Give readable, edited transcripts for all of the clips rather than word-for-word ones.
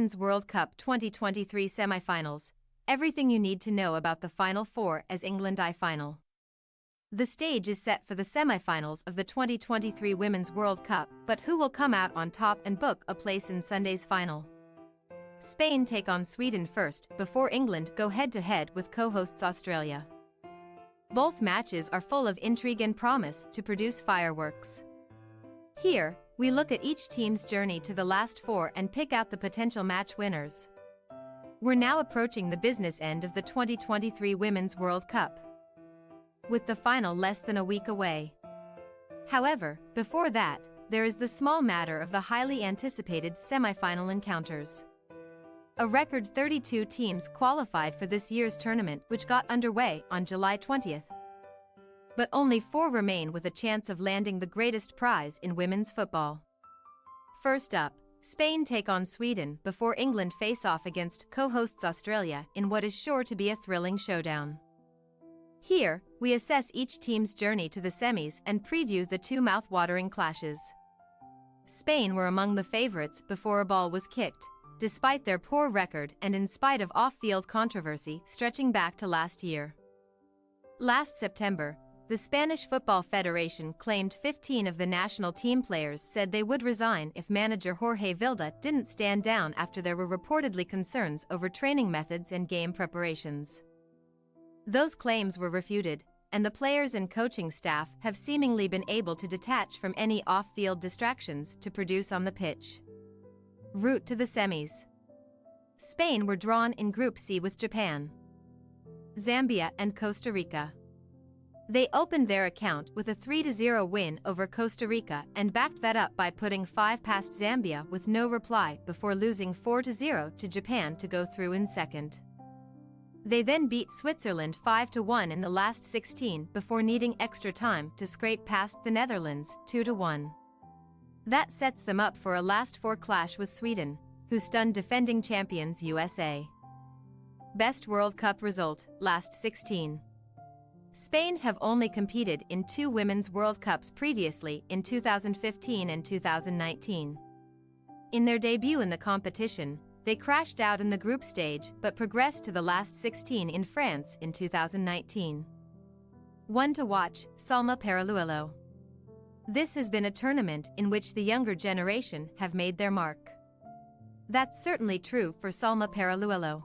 Women's World Cup 2023 semifinals, everything you need to know about the Final Four as England final. The stage is set for the semifinals of the 2023 Women's World Cup, but who will come out on top and book a place in Sunday's final? Spain take on Sweden first, before England go head-to-head with co-hosts Australia. Both matches are full of intrigue and promise to produce fireworks. Here, we look at each team's journey to the last four and pick out the potential match winners. We're now approaching the business end of the 2023 Women's World Cup, with the final less than a week away. However, before that, there is the small matter of the highly anticipated semi-final encounters. A record 32 teams qualified for this year's tournament, which got underway on July 20th. But only 4 remain with a chance of landing the greatest prize in women's football. First up, Spain take on Sweden before England face off against co-hosts Australia in what is sure to be a thrilling showdown. Here, we assess each team's journey to the semis and preview the two mouth-watering clashes. Spain were among the favorites before a ball was kicked, despite their poor record and in spite of off-field controversy stretching back to last year. Last September, the Spanish Football Federation claimed 15 of the national team players said they would resign if manager Jorge Vilda didn't stand down after there were reportedly concerns over training methods and game preparations. Those claims were refuted, and the players and coaching staff have seemingly been able to detach from any off-field distractions to produce on the pitch. Route to the semis. Spain were drawn in Group C with Japan, Zambia and Costa Rica. They opened their account with a 3-0 win over Costa Rica and backed that up by putting 5 past Zambia with no reply before losing 4-0 to Japan to go through in second. They then beat Switzerland 5-1 in the last 16 before needing extra time to scrape past the Netherlands 2-1. That sets them up for a last 4 clash with Sweden, who stunned defending champions USA. Best World Cup result, last 16. Spain have only competed in 2 Women's World Cups previously in 2015 and 2019. In their debut in the competition, they crashed out in the group stage but progressed to the last 16 in France in 2019. One to watch, Salma Paralluelo. This has been a tournament in which the younger generation have made their mark. That's certainly true for Salma Paralluelo.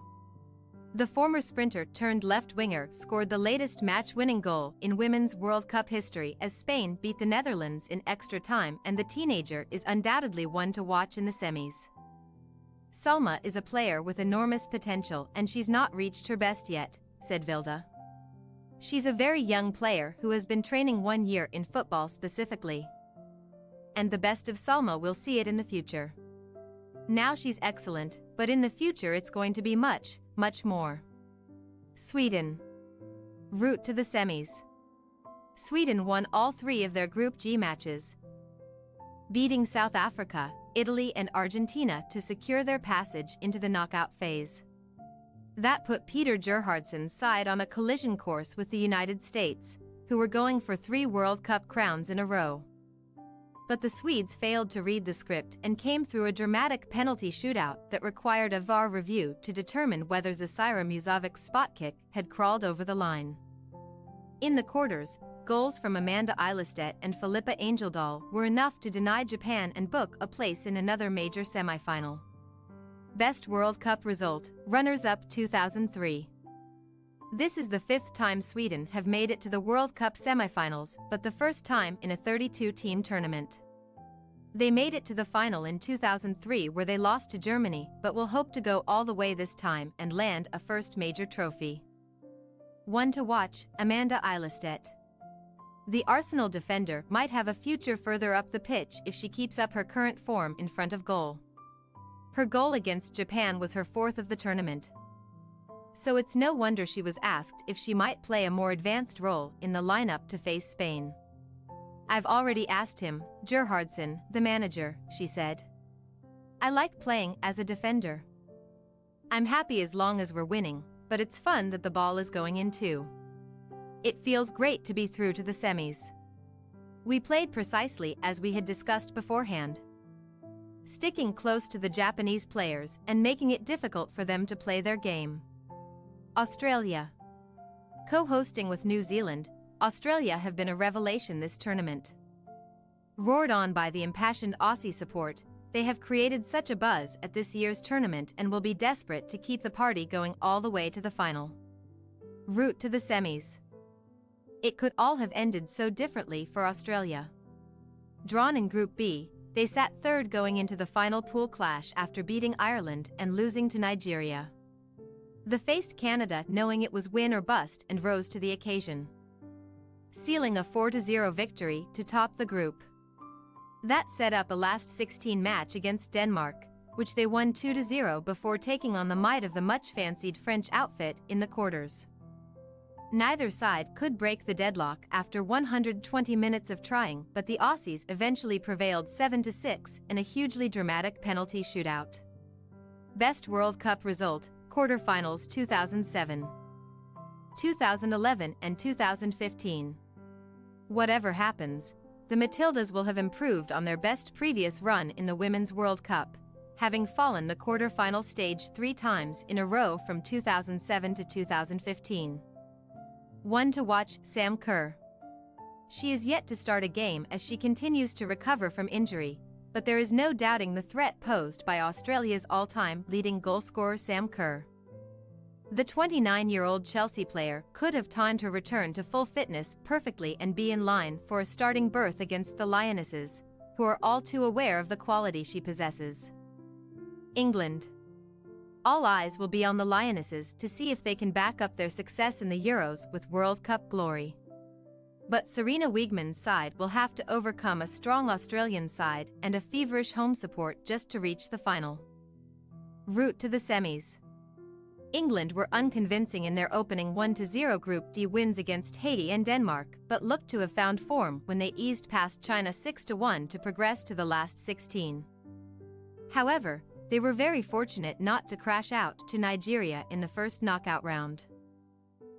The former sprinter turned left-winger scored the latest match-winning goal in Women's World Cup history as Spain beat the Netherlands in extra time, and the teenager is undoubtedly one to watch in the semis. Salma is a player with enormous potential and she's not reached her best yet, said Vilda. She's a very young player who has been training 1 year in football specifically. And the best of Salma will see it in the future. Now she's excellent, but in the future it's going to be much more. Sweden. Route to the semis. Sweden won all 3 of their Group G matches, beating South Africa, Italy and Argentina to secure their passage into the knockout phase. That put Peter Gerhardsen's side on a collision course with the United States, who were going for 3 World Cup crowns in a row. But the Swedes failed to read the script and came through a dramatic penalty shootout that required a VAR review to determine whether Zasira Musovic's spot kick had crawled over the line. In the quarters, goals from Amanda Eilestedt and Filippa Angeldal were enough to deny Japan and book a place in another major semifinal. Best World Cup result, runners-up 2003. This is the 5th time Sweden have made it to the World Cup semifinals, but the first time in a 32-team tournament. They made it to the final in 2003 where they lost to Germany, but will hope to go all the way this time and land a first major trophy. One to watch, Amanda Eilestedt. The Arsenal defender might have a future further up the pitch if she keeps up her current form in front of goal. Her goal against Japan was her 4th of the tournament. So it's no wonder she was asked if she might play a more advanced role in the lineup to face Spain. I've already asked him, Gerhardsen, the manager, she said. I like playing as a defender. I'm happy as long as we're winning, but it's fun that the ball is going in too. It feels great to be through to the semis. We played precisely as we had discussed beforehand. sticking close to the Japanese players and making it difficult for them to play their game. Australia. Co-hosting with New Zealand, Australia have been a revelation this tournament. Roared on by the impassioned Aussie support, they have created such a buzz at this year's tournament and will be desperate to keep the party going all the way to the final. Route to the semis. It could all have ended so differently for Australia. Drawn in Group B, they sat third going into the final pool clash after beating Ireland and losing to Nigeria. They faced Canada knowing it was win or bust and rose to the occasion, sealing a 4-0 victory to top the group. That set up a last 16 match against Denmark, which they won 2-0 before taking on the might of the much-fancied French outfit in the quarters. Neither side could break the deadlock after 120 minutes of trying, but the Aussies eventually prevailed 7-6 in a hugely dramatic penalty shootout. Best World Cup result, quarterfinals 2007, 2011 and 2015. Whatever happens, the Matildas will have improved on their best previous run in the Women's World Cup, having fallen the quarter-final stage 3 times in a row from 2007 to 2015. One to watch, Sam Kerr. She is yet to start a game as she continues to recover from injury, but there is no doubting the threat posed by Australia's all-time leading goalscorer Sam Kerr. The 29-year-old Chelsea player could have timed her return to full fitness perfectly and be in line for a starting berth against the Lionesses, who are all too aware of the quality she possesses. England. All eyes will be on the Lionesses to see if they can back up their success in the Euros with World Cup glory. But Sarina Wiegman's side will have to overcome a strong Australian side and a feverish home support just to reach the final. Route to the semis. England were unconvincing in their opening 1-0 Group D wins against Haiti and Denmark, but looked to have found form when they eased past China 6-1 to progress to the last 16. However, they were very fortunate not to crash out to Nigeria in the first knockout round.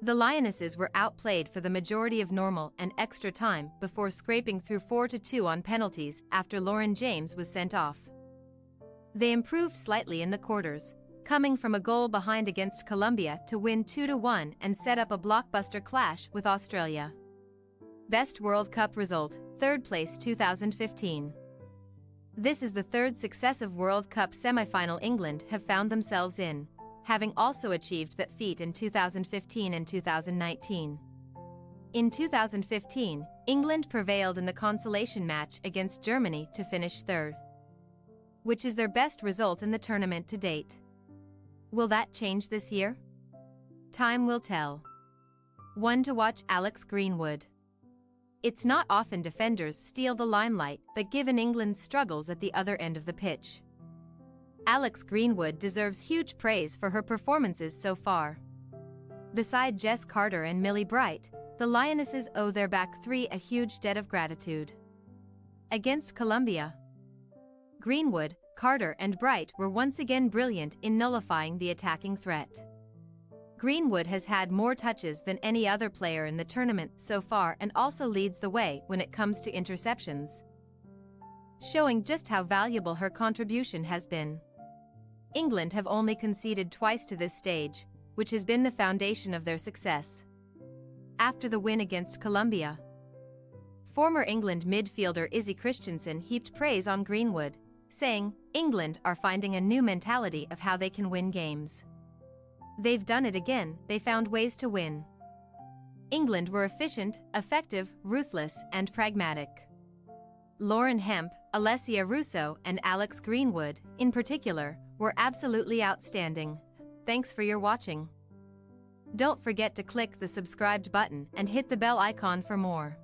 The Lionesses were outplayed for the majority of normal and extra time before scraping through 4-2 on penalties after Lauren James was sent off. They improved slightly in the quarters, coming from a goal behind against Colombia to win 2-1 and set up a blockbuster clash with Australia. Best World Cup result, 3rd place 2015. This is the 3rd successive World Cup semi-final England have found themselves in, having also achieved that feat in 2015 and 2019. In 2015, England prevailed in the consolation match against Germany to finish 3rd, which is their best result in the tournament to date. Will that change this year? Time will tell. One to watch, Alex Greenwood. It's not often defenders steal the limelight, but given England's struggles at the other end of the pitch, Alex Greenwood deserves huge praise for her performances so far. Beside Jess Carter and Millie Bright, the Lionesses owe their back 3 a huge debt of gratitude. Against Colombia, Greenwood, Carter and Bright were once again brilliant in nullifying the attacking threat. Greenwood has had more touches than any other player in the tournament so far and also leads the way when it comes to interceptions, showing just how valuable her contribution has been. England have only conceded twice to this stage, which has been the foundation of their success. After the win against Colombia, former England midfielder Izzy Christiansen heaped praise on Greenwood, saying, "England are finding a new mentality of how they can win games. They've done it again, they found ways to win." England were efficient, effective, ruthless, and pragmatic. Lauren Hemp, Alessia Russo, and Alex Greenwood, in particular, were absolutely outstanding. Thanks for your watching. Don't forget to click the subscribed button and hit the bell icon for more.